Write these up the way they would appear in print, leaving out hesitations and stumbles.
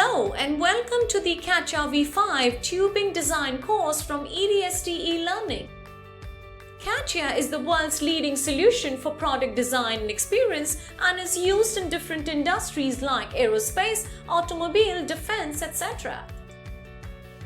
Hello and welcome to the CATIA V5 Tubing Design course from EDST elearning. CATIA is the world's leading solution for product design and experience and is used in different industries like aerospace, automobile, defense, etc.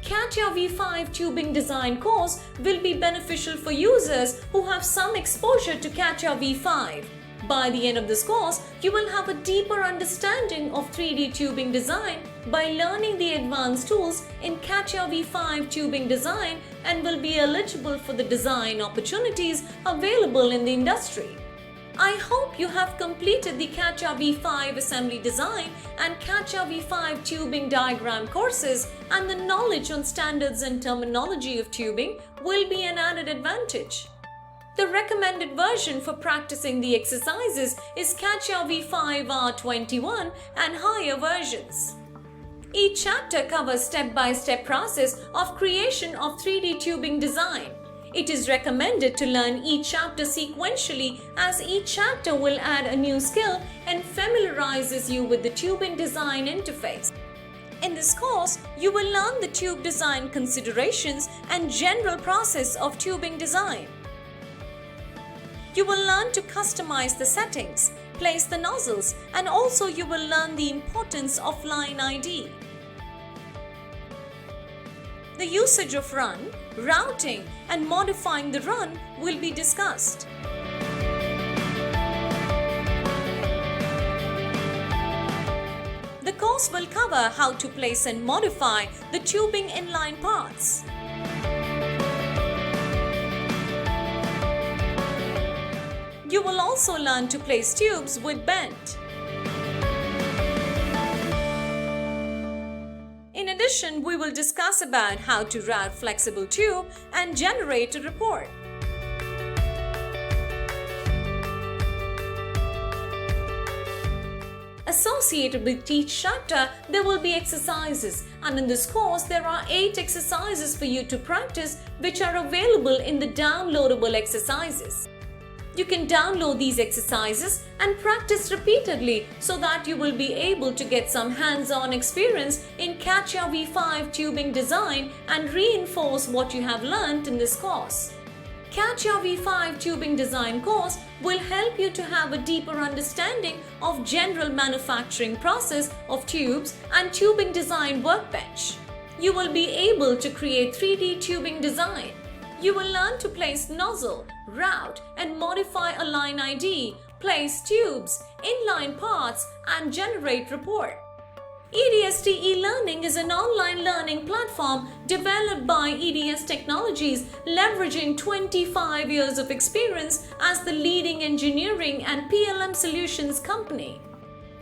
CATIA V5 Tubing Design course will be beneficial for users who have some exposure to CATIA V5. By the end of this course, you will have a deeper understanding of 3D tubing design by learning the advanced tools in CATIA V5 Tubing Design and will be eligible for the design opportunities available in the industry. I hope you have completed the CATIA V5 Assembly Design and CATIA V5 Tubing Diagram courses, and the knowledge on standards and terminology of tubing will be an added advantage. The recommended version for practicing the exercises is CATIA V5 R21 and higher versions. Each chapter covers step-by-step process of creation of 3D tubing design. It is recommended to learn each chapter sequentially, as each chapter will add a new skill and familiarizes you with the tubing design interface. In this course, you will learn the tube design considerations and general process of tubing design. You will learn to customize the settings, place the nozzles, and also you will learn the importance of line ID. The usage of run, routing, and modifying the run will be discussed. The course will cover how to place and modify the tubing inline parts. You will also learn to place tubes with bend. In addition, we will discuss about how to route flexible tube and generate a report. Associated with each chapter, there will be exercises, and in this course there are 8 exercises for you to practice, which are available in the downloadable exercises. You can download these exercises and practice repeatedly so that you will be able to get some hands-on experience in CATIA V5 tubing design and reinforce what you have learned in this course. CATIA V5 tubing design course will help you to have a deeper understanding of general manufacturing process of tubes and tubing design workbench. You will be able to create 3D tubing design. You will learn to place nozzle, route and modify a line ID, place tubes, inline parts and generate report. EDST elearning is an online learning platform developed by EDS Technologies, leveraging 25 years of experience as the leading engineering and PLM solutions company.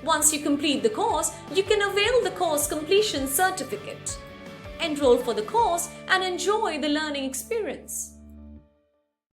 Once you complete the course, you can avail the course completion certificate. Enroll for the course and enjoy the learning experience.